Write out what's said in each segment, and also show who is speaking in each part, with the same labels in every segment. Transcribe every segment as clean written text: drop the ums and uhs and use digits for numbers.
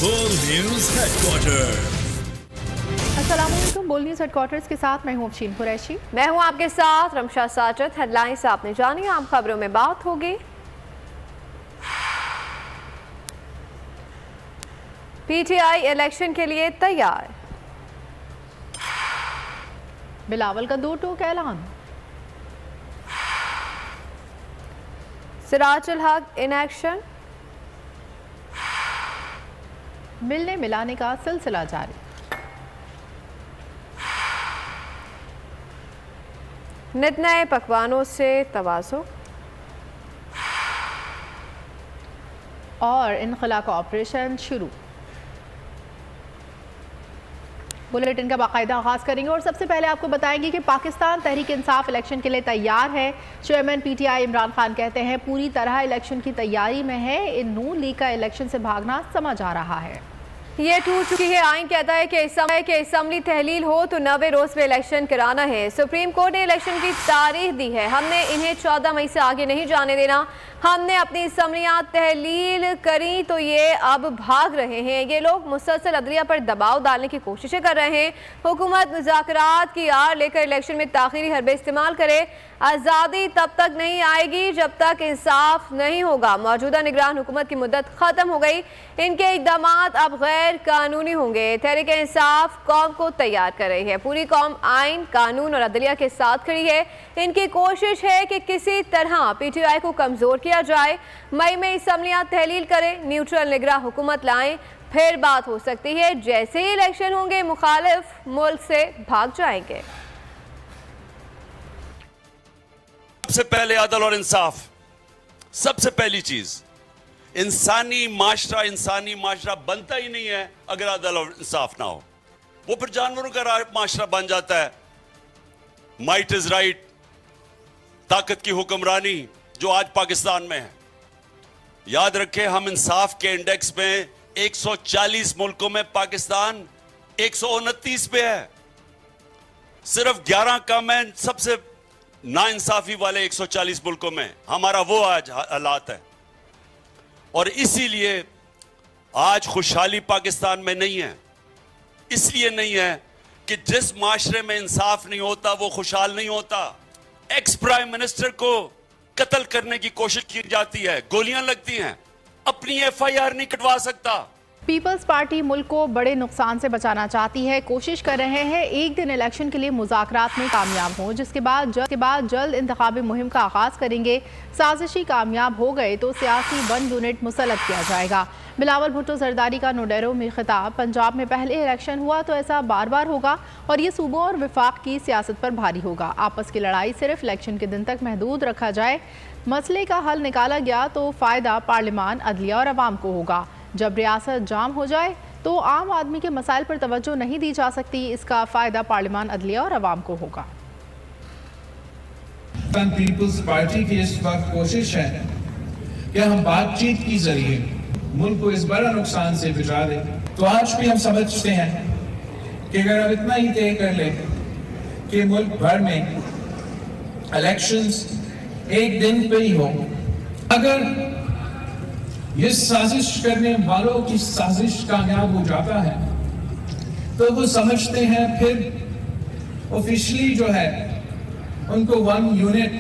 Speaker 1: बोल news headquarter.
Speaker 2: अस्सलामुअलैकुम। बोल न्यूज हेडक्वार्टर्स के साथ मैं हूं अफशीन कुरैशी।
Speaker 3: मैं हूं आपके साथ रमशा साजिद। हेडलाइंस आपने जानी, आम खबरों में बात होगी। पीटीआई इलेक्शन के लिए तैयार,
Speaker 2: बिलावल का 2 टूक ऐलान।
Speaker 3: सिराजुल हक इन एक्शन,
Speaker 2: मिलने मिलाने का सिलसिला जारी।
Speaker 3: नित नए पकवानों से तवाज़ो
Speaker 2: और इनखला का ऑपरेशन शुरू। बुलेटिन का बाकायदा आगाज करेंगे और सबसे पहले आपको बताएंगे कि पाकिस्तान तहरीक इंसाफ इलेक्शन के लिए तैयार है। चेयरमैन पीटीआई इमरान खान कहते हैं पूरी तरह इलेक्शन की तैयारी में है। इन नून लीग का इलेक्शन से भागना समझ आ रहा है।
Speaker 3: ये टूट चुकी है। आइन कहता है कि असम्बली तहलील हो तो 90 रोज पे इलेक्शन कराना है। सुप्रीम कोर्ट ने इलेक्शन की तारीख दी है। हमने इन्हें 14 मई से आगे नहीं जाने देना। हमने अपनी असम्बलियाँ तहलील करी तो ये अब भाग रहे हैं। ये लोग मुसलसल अदलिया पर दबाव डालने की कोशिशें कर रहे हैं। हुकूमत मुज़ाकरात की आड़ लेकर इलेक्शन में ताख़ीरी हरबे इस्तेमाल करे। आज़ादी तब तक नहीं आएगी जब तक इंसाफ नहीं होगा। मौजूदा निगरान हुकूमत की मुद्दत ख़त्म हो गई। इनके इक़दाम अब गैर कानूनी होंगे। तहरीक इंसाफ कौम को तैयार कर रही है। पूरी कौम आइन, कानून और अदलिया के साथ खड़ी है। इनकी कोशिश है कि किसी तरह पीटीआई को कमज़ोर किया जाए। मई में असम्बलियाँ तहलील करें, न्यूट्रल निगरान हुकूमत लाएं, फिर बात हो सकती है। जैसे ही इलेक्शन होंगे मुखालिफ मुल्क से भाग जाएंगे।
Speaker 4: सबसे पहले अदल और इंसाफ, सबसे पहली चीज। इंसानी माशरा बनता ही नहीं है अगर अदल और इंसाफ ना हो। वो फिर जानवरों का माशरा बन जाता है। माइट इज राइट, ताकत की हुक्मरानी जो आज पाकिस्तान में है। याद रखें, हम इंसाफ के इंडेक्स में 140 मुल्कों में पाकिस्तान 129 पे है। सिर्फ 11 कम है सबसे नाइंसाफी वाले 140 मुल्कों में। हमारा वो आज हालात है और इसीलिए आज खुशहाली पाकिस्तान में नहीं है। इसलिए नहीं है कि जिस माशरे में इंसाफ नहीं होता वो खुशहाल नहीं होता। एक्स प्राइम मिनिस्टर को कत्ल करने की कोशिश की जाती है, गोलियां लगती हैं, अपनी एफआईआर नहीं कटवा सकता।
Speaker 2: पीपल्स पार्टी मुल्क को बड़े नुकसान से बचाना चाहती है। कोशिश कर रहे हैं एक दिन इलेक्शन के लिए मुज़ाकरात में कामयाब हों, जिसके बाद जल्द इंतखाबी मुहिम का आगाज़ करेंगे। साजिशी कामयाब हो गए तो सियासी 1 यूनिट मुसल्लत किया जाएगा। बिलावल भुट्टो जरदारी का नोडेरो में खिताब। पंजाब में पहले इलेक्शन हुआ तो ऐसा बार बार होगा और ये सूबों और विफाक की सियासत पर भारी होगा। आपस की लड़ाई सिर्फ इलेक्शन के दिन तक महदूद रखा जाए। मसले का हल निकाला गया तो फ़ायदा पार्लिमान, अदलिया और अवाम को होगा। जब रियासत जाम हो जाए तो आम आदमी के मसाइल पर तवज्जो नहीं दी जा सकती। इसका फ़ायदा पार्लिमान, अदलिया और अवाम को होगा।
Speaker 5: पीपल्स पार्टी की इस वक्त कोशिश है कि हम बातचीत के जरिए मुल्क को इस बड़ा नुकसान से बचा दें। तो आज भी हम समझते हैं कि अगर हम इतना ही तय कर लें कि मुल्क भर में इलेक्शंस एक दिन पे ही हो, अगर ये साजिश करने वालों की साजिश कामयाब हो जाता है तो वो समझते हैं फिर ऑफिशियली जो है उनको 1 यूनिट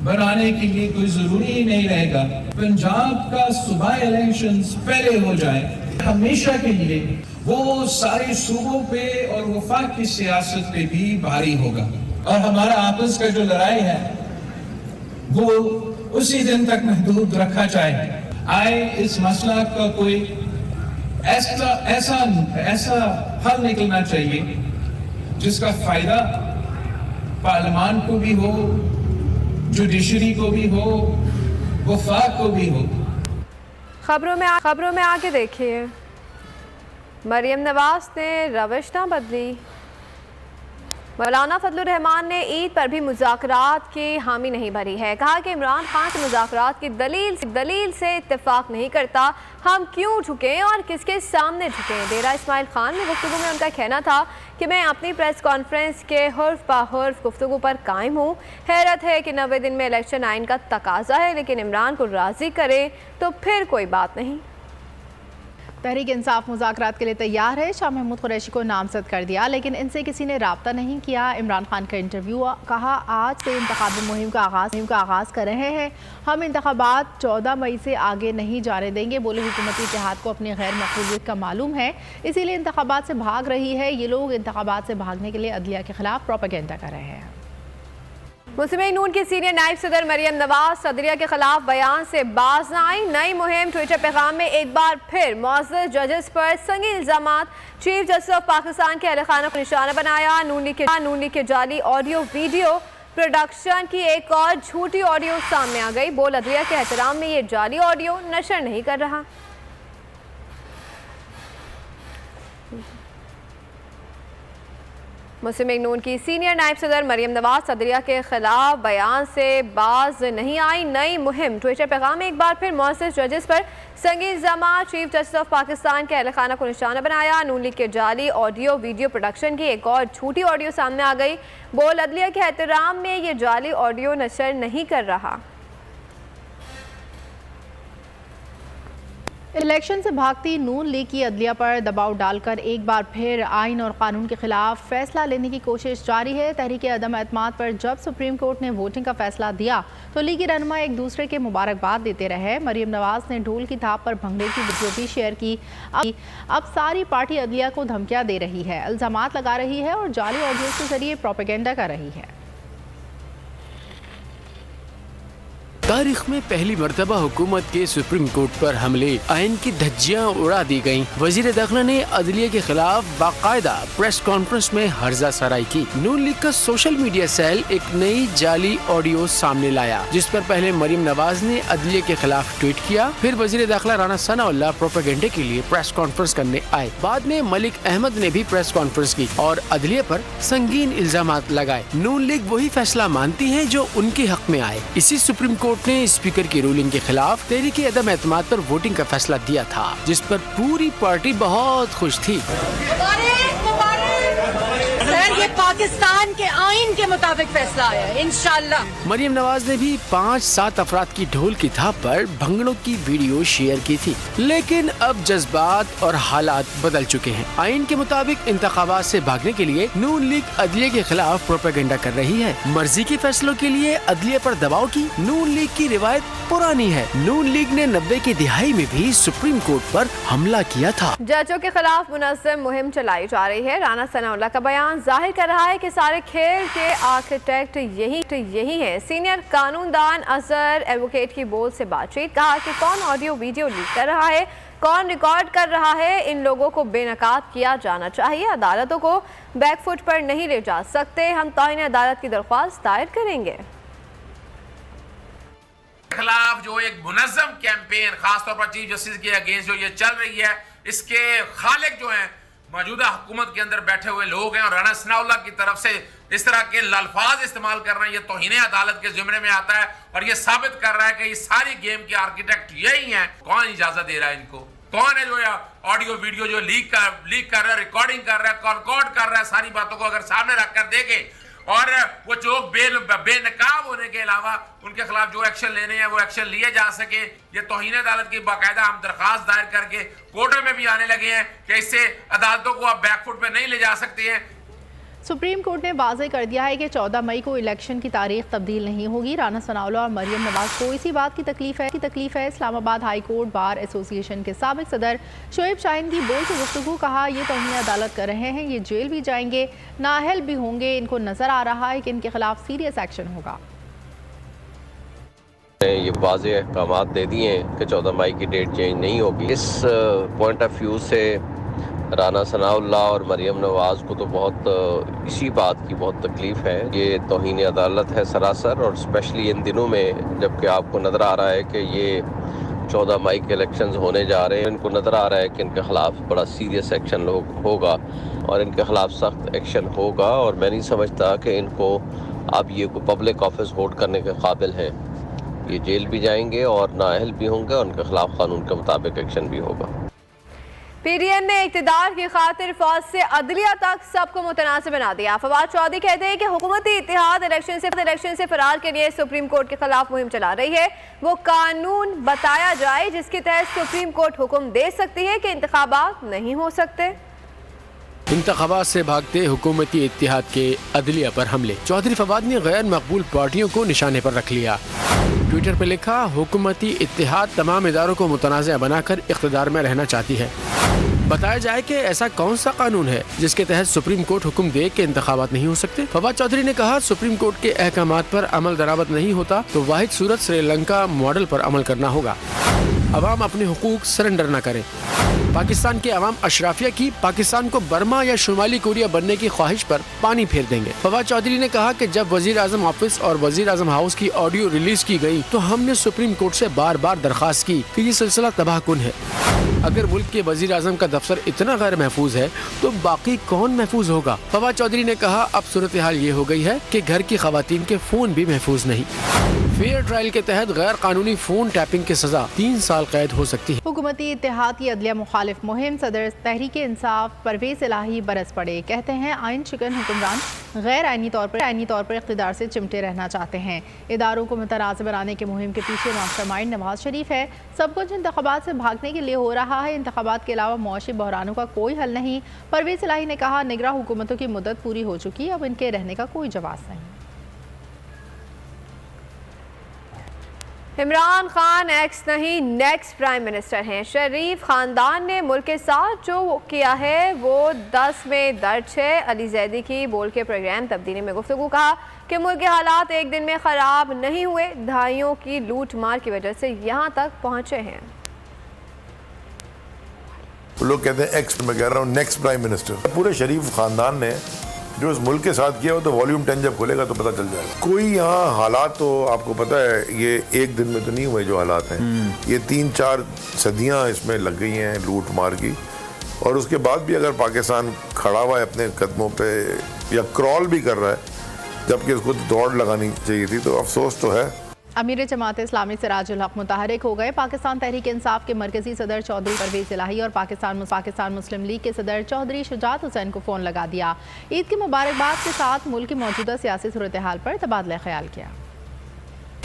Speaker 5: बनाने के लिए कोई जरूरी ही नहीं रहेगा। पंजाब का सुबह इलेक्शंस पहले हो जाए हमेशा के लिए, वो सारे सूबों पे और वफाक की सियासत पे भी भारी होगा और हमारा आपस का जो लड़ाई है वो उसी दिन तक महदूद रखा जाए। आए इस मसला का कोई ऐसा हल निकलना चाहिए जिसका फायदा पार्लियामान को भी हो, जुडिशरी को भी हो, वफाक को भी हो।
Speaker 3: खबरों में आगे देखिए, मरियम नवाज ने रविश ना बदली। मौलाना फजलुर रहमान ने ईद पर भी मुज़ाकरात की हामी नहीं भरी है। कहा कि इमरान खान से मुज़ाकरात की दलील से इत्तेफाक नहीं करता। हम क्यों झुकें और किसके सामने झुकें। डेरा इस्माइल खान में गुफ्तगू में उनका कहना था कि मैं अपनी प्रेस कॉन्फ्रेंस के हर्फ बा हर्फ गुफ्तगू पर कायम हूँ। हैरत है कि 90 दिन में इलेक्शन आइन का तकाजा है, लेकिन इमरान को राज़ी करें तो फिर कोई बात नहीं।
Speaker 2: तहरीक इंसाफ मुज़ाकरात के लिए तैयार है। शाह महमूद कुरैशी को नामजद कर दिया, लेकिन इनसे किसी ने राब्ता नहीं किया। इमरान खान का इंटरव्यू, कहा आज से इंतखाबी मुहिम का आगाज़ कर रहे हैं। हम इंतखाबात 14 मई से आगे नहीं जाने देंगे। बोले हुकूमती इत्तेहाद को अपनी गैर मकबूलियत का मालूम है, इसीलिए इंतखाबात से भाग रही है। ये लोग इंतखाबात से भागने के लिए अदलिया के खिलाफ प्रोपेगेंडा कर रहे हैं।
Speaker 3: मुस्लिम नून की सीनियर नायब सदर मरियम नवाज सदरिया के खिलाफ बयान से बाज न आई। नई मुहिम ट्विटर पैगाम में एक बार फिर मौजूद जजेस पर संगीन इल्जामात। चीफ जस्टिस ऑफ पाकिस्तान के अहले खाना को निशाना बनाया। नून लीग के जाली ऑडियो वीडियो प्रोडक्शन की एक और झूठी ऑडियो सामने आ गई। बोल अदलिया के एहतराम में ये जाली ऑडियो नशर नहीं कर रहा। मुस्लिम लीग नून की सीनियर नायब सदर मरियम नवाज सदरिया के खिलाफ बयान से बाज नहीं आई। नई मुहिम ट्विटर पैगाम में एक बार फिर मौजूद जजेस पर संगीन इल्जामात। चीफ जस्टिस ऑफ पाकिस्तान के अहले खाना को निशाना बनाया। नून लीग के जाली ऑडियो वीडियो प्रोडक्शन की एक और झूठी ऑडियो सामने आ गई। बोल अदलिया के एहतराम में ये जाली ऑडियो नशर नहीं कर रहा।
Speaker 2: इलेक्शन से भागती नून लीग की अदलिया पर दबाव डालकर एक बार फिर आइन और कानून के खिलाफ फैसला लेने की कोशिश जारी है। तहरीक अदम एतमाद पर जब सुप्रीम कोर्ट ने वोटिंग का फैसला दिया तो लीगी रहनुमा एक दूसरे के मुबारकबाद देते रहे। मरियम नवाज ने ढोल की थाप पर भंगड़े की वीडियो भी शेयर की। अब सारी पार्टी अदलिया को धमकियां दे रही है, इल्जामात लगा रही है और जाली ऑडियो के जरिए प्रोपेगेंडा कर रही है।
Speaker 6: तारीख में पहली मर्तबा हुकूमत के सुप्रीम कोर्ट पर हमले, आइन की धज्जियां उड़ा दी गयी। वजीर दाखिला ने अदलिया के खिलाफ बाकायदा प्रेस कॉन्फ्रेंस में हर्जा सराई की। नून लीग का सोशल मीडिया सेल एक नई जाली ऑडियो सामने लाया, जिस पर पहले मरियम नवाज ने अदलिया के खिलाफ ट्वीट किया। फिर वजीर दाखिला राना सनाउल्लाह प्रोपेगेंडे के लिए प्रेस कॉन्फ्रेंस करने आए। बाद में मलिक अहमद ने भी प्रेस कॉन्फ्रेंस की और अदलिया पर संगीन इल्जामात लगाए। नून लीग वही फैसला मानती है जो उनके हक में आए। इसी सुप्रीम कोर्ट ने स्पीकर की रूलिंग के खिलाफ तहरीक अदम एतमाद पर वोटिंग का फैसला दिया था, जिस पर पूरी पार्टी बहुत खुश थी।
Speaker 7: सर, ये पाकिस्तान के आइन के मुताबिक फैसला आया है, इंशाल्लाह।
Speaker 6: मरियम नवाज ने भी 5-7 अफराद की ढोल की थाप पर भंगड़ों की वीडियो शेयर की थी। लेकिन अब जज्बात और हालात बदल चुके हैं। आइन के मुताबिक इंतखाबात से भागने के लिए नून लीग अदलिया के खिलाफ प्रोपेगेंडा कर रही है। मर्जी के फैसलों के लिए अदलिया पर दबाव की नून लीग की रिवायत पुरानी है। नून लीग ने 90 की दिहाई में भी सुप्रीम कोर्ट पर हमला किया था।
Speaker 3: जजों के खिलाफ मुनज़्ज़म मुहिम चलाई जा रही है। राना सनाउल्लाह का बयान जाहिर कर रहा है कि सारे खेल के आर्किटेक्ट यही है। सीनियर कानूनदान अजहर एडवोकेट की बोल से बातचीत, कहा कि कौन ऑडियो वीडियो लीक कर रहा है, कौन रिकॉर्ड कर रहा है, इन लोगों को बेनकाब किया जाना चाहिए। अदालतों को बैकफुट पर नहीं ले जा सकते। हम तौहीन अदालत की दरख्वास्त दायर करेंगे।
Speaker 8: खिलाफ जो एक मुनज़्ज़म कैंपेन खासतौर पर चीफ जस्टिस के अगेंस्ट जो ये चल रही है, इसके खालिक जो हैं मौजूदा हुकूमत के अंदर बैठे हुए लोग हैं और राना सनाउल्लाह की तरफ से इस तरह के अल्फाज इस्तेमाल कर रहे हैं, ये तौहीन अदालत के ज़िम्मे में आता है और ये साबित कर रहा है कि ये सारी गेम के आर्किटेक्ट यही हैं। कौन इजाजत दे रहा है इनको? कौन है जो ऑडियो वीडियो जो लीक कर रहा है, रिकॉर्डिंग कर रहा है, रिकॉर्ड कर रहा है? सारी बातों को अगर सामने रख कर देखे और वो जो बेनकाब होने के अलावा उनके खिलाफ जो एक्शन लेने हैं वो एक्शन लिए जा सके, ये तौहीन अदालत की बाकायदा हम दरख्वास्त दायर करके कोर्टों में भी आने लगे हैं कि इससे अदालतों को आप बैकफुट पे नहीं ले जा सकते हैं।
Speaker 2: सुप्रीम कोर्ट ने वाज़ेह कर दिया है कि 14 मई को इलेक्शन की तारीख तब्दील नहीं होगी। राना सनाउल्लाह और मरियम नवाज को इसी बात की तकलीफ है। Islamabad high court bar association के साबिक सदर शोएब शाहीन की बोल से गुफ्तगू, कहा ये तौहीन अदालत कर रहे हैं, ये जेल भी जाएंगे, नाअहल भी होंगे। इनको नजर आ रहा है कि इनके खिलाफ सीरियस एक्शन होगा।
Speaker 9: ये वाज़ेह अहकामात दे दिए हैं कि 14 मई की डेट चेंज नहीं होगी। इस पॉइंट ऑफ व्यू से राना सनाउल्लाह और मरियम नवाज को तो बहुत इसी बात की बहुत तकलीफ़ है। ये तौहीन अदालत है सरासर, और स्पेशली इन दिनों में जबकि आपको नज़र आ रहा है कि ये 14 मई के इलेक्शंस होने जा रहे हैं। इनको नज़र आ रहा है कि इनके ख़िलाफ़ बड़ा सीरियस एक्शन होगा और इनके ख़िलाफ़ सख्त एक्शन होगा, और मैं नहीं समझता कि इनको अब ये कोई पब्लिक ऑफिस होल्ड करने के काबिल हैं। ये जेल भी जाएंगे और नाअहल भी होंगे और उनके खिलाफ कानून के मुताबिक एक्शन भी होगा।
Speaker 3: पीडीएम ने इक़्तिदार की खातिर फौज से अदलिया तक सबको मुतनाज़िर बना दिया। फवाद चौधरी कहते हैं कि हुकूमती इत्तेहाद इलेक्शन से फरार के लिए सुप्रीम कोर्ट के खिलाफ मुहिम चला रही है। वो कानून बताया जाए जिसके तहत सुप्रीम कोर्ट हुक्म दे सकती है कि इंतखाबात नहीं हो सकते।
Speaker 6: इंतखाबात से भागते हुकूमती इत्तेहाद के अदलिया पर हमले। चौधरी फवाद ने गैर मकबूल पार्टियों को निशाने पर रख लिया। ट्विटर पर लिखा, हुकूमती इत्तेहाद तमाम इदारों को मुतनाज़ बनाकर इक़्तिदार में रहना चाहती है। बताया जाए कि ऐसा कौन सा कानून है जिसके तहत सुप्रीम कोर्ट हुक्म दे के इंतखाबात नहीं हो सकते। फवाद चौधरी ने कहा, सुप्रीम कोर्ट के अहकामात पर अमल दरामद नहीं होता तो वाहिद सूरत श्रीलंका मॉडल पर अमल करना होगा। अवाम अपने हुकूक सरेंडर न करें। पाकिस्तान के अवाम अशराफिया की पाकिस्तान को बर्मा या शुमाली कोरिया बनने की ख्वाहिश पर पानी फेर देंगे। फवाद चौधरी ने कहा कि जब वजीर आजम ऑफिस और वजीर आजम हाउस की ऑडियो रिलीज की गई तो हमने सुप्रीम कोर्ट से बार बार दरख्वास्त की कि ये सिलसिला तबाहकुन है। अगर मुल्क के वजीर आजम का दफ्तर इतना गैर महफूज है तो बाकी कौन महफूज होगा। फवाद चौधरी ने कहा, अब सूरत हाल ये हो गई है कि घर की खवातीन के फोन भी महफूज नहीं। फेयर ट्रायल के तहत गैर कानूनी फोन टैपिंग की सजा 3 साल कैद हो सकती है।
Speaker 2: हुकूमती इत्तेहाद की अदलिया मुखालिफ मुहिम सदर तहरीक इंसाफ परवेज इलाही बरस पड़े। कहते हैं आइन शिकन हुक्मरान गैर आइनी तौर पर इक़्तिदार से चिमटे रहना चाहते हैं। इदारों को मुतनाज़िर बनाने की मुहिम के पीछे मास्टरमाइंड नवाज शरीफ है। सब कुछ इंतखाबात से भागने के लिए हो रहा है। इंतखाबात के अलावा मुआशी बहरानों का कोई हल नहीं। परवेज इलाही ने कहा, निगरां हुकूमतों की मुद्दत पूरी हो चुकी, अब इनके रहने का कोई जवाब नहीं।
Speaker 3: इमरान खान एक्स नहीं नेक्स्ट प्राइम मिनिस्टर हैं। शरीफ खानदान ने मुल्क के साथ जो किया है वो 10 में दर्ज है। अली जैदी की बोल के प्रोग्राम तब्दीली में गुफ्तगू कहा कि मुल्क के हालात एक दिन में ख़राब नहीं हुए, दहाइयों की लूट मार की वजह से यहाँ तक पहुँचे हैं।
Speaker 10: लोग कहते हैं एक्स, मैं कह रहा हूँ नेक्स्ट प्राइम मिनिस्टर। पूरे शरीफ खानदान ने जो इस मुल्क के साथ किया हो तो वॉल्यूम 10 जब खोलेगा तो पता चल जाएगा। कोई यहाँ हालात तो आपको पता है ये एक दिन में तो नहीं हुए जो हालात हैं, ये 3-4 सदियाँ इसमें लग गई हैं लूट मार की। और उसके बाद भी अगर पाकिस्तान खड़ा हुआ है अपने कदमों पे या क्रॉल भी कर रहा है जबकि उसको दौड़ लगानी चाहिए थी, तो अफसोस तो है।
Speaker 2: अमीर जमात इस्लामी सिराजुल हक मुतहरिक हो गए। पाकिस्तान तहरीक इंसाफ के मरकजी सदर चौधरी परवेज इलाही और पाकिस्तान मुस्लिम लीग के सदर चौधरी शुजात हुसैन को फ़ोन लगा दिया। ईद की मुबारकबाद के साथ मुल्क की मौजूदा सियासी सूरत हाल पर तबादला ख्याल किया।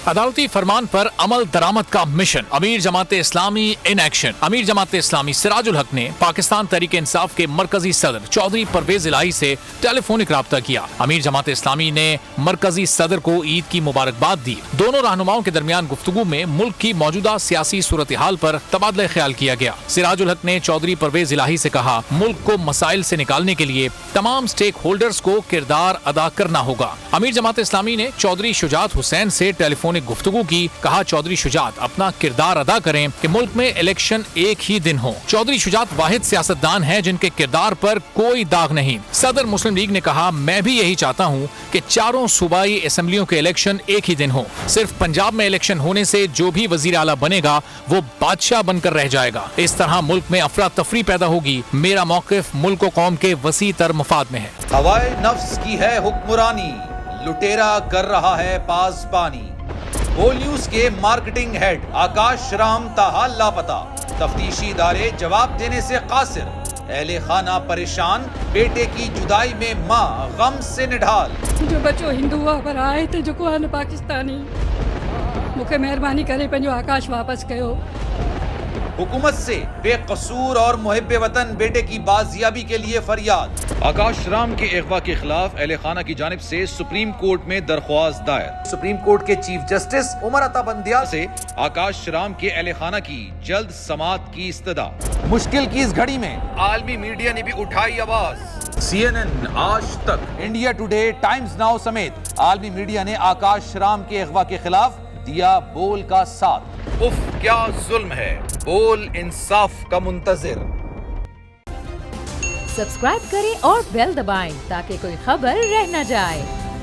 Speaker 11: अदालती फरमान पर अमल दरामद का मिशन, अमीर जमात इस्लामी इन एक्शन। अमीर जमात इस्लामी सिराजुल हक ने पाकिस्तान तहरीक इंसाफ के मरकजी सदर चौधरी परवेज इलाही से टेलीफोनिक राब्ता किया। अमीर जमात इस्लामी ने मरकजी सदर को ईद की मुबारकबाद दी। दोनों रहनुमाओं के दरमियान गुफ्तगू में मुल्क की मौजूदा सियासी सूरत हाल पर तबादला ख्याल किया गया। सिराजुल हक ने चौधरी परवेज इलाही से कहा, मुल्क को मसाइल से निकालने के लिए तमाम स्टेक होल्डर्स को किरदार अदा करना होगा। अमीर जमात इस्लामी ने चौधरी शुजात हुसैन से टेलीफोनिक गुफ्तगू की। कहा, चौधरी शुजात अपना किरदार अदा करें कि मुल्क में इलेक्शन एक ही दिन हो। चौधरी शुजात वाहिद सियासतदान हैं जिनके किरदार पर कोई दाग नहीं। सदर मुस्लिम लीग ने कहा, मैं भी यही चाहता हूं कि चारों सूबाई असेंबलियों के इलेक्शन एक ही दिन हो। सिर्फ पंजाब में इलेक्शन होने से जो भी वजीर आला बनेगा वो बादशाह बनकर रह जाएगा। इस तरह मुल्क में अफरा तफरी पैदा होगी। मेरा मौकिफ मुल्क व कौम के वसी तर मफाद में है।
Speaker 12: हवाए नफ्स की है हुक्मरानी, लुटेरा कर रहा है पासबानी। बोल न्यूज के मार्केटिंग हेड आकाश राम ताहा लापता, तफ्तीशी इदारे जवाब देने से कासिर। अहले खाना परेशान, बेटे की जुदाई में माँ गम से निढाल।
Speaker 13: जो बच्चो हिंदू पर आए थे जो को पाकिस्तानी, मुझे मेहरबानी करे पंहिंजो आकाश वापस कयो।
Speaker 12: हुकूमत से बेकसूर और मुहिब्बे वतन बेटे की बाजियाबी के लिए फरियाद। आकाश राम के अगवा के खिलाफ अहले खाना की जानिब से सुप्रीम कोर्ट में दरख्वास्त दायर। सुप्रीम कोर्ट के चीफ जस्टिस उमर अता बंदियाल से आकाश राम के अहले खाना की जल्द समाअत की इस्तदा। मुश्किल की इस घड़ी में आलमी मीडिया ने भी उठाई आवाज। CNN, आज तक, इंडिया टुडे, टाइम्स नाउ समेत आलमी मीडिया ने आकाश राम के अगवा के खिलाफ दिया बोल का साथ। उफ क्या जुल्म है, बोल इंसाफ का मुंतजिर।
Speaker 14: सब्सक्राइब करें और बेल दबाएं ताकि कोई खबर रह न जाए।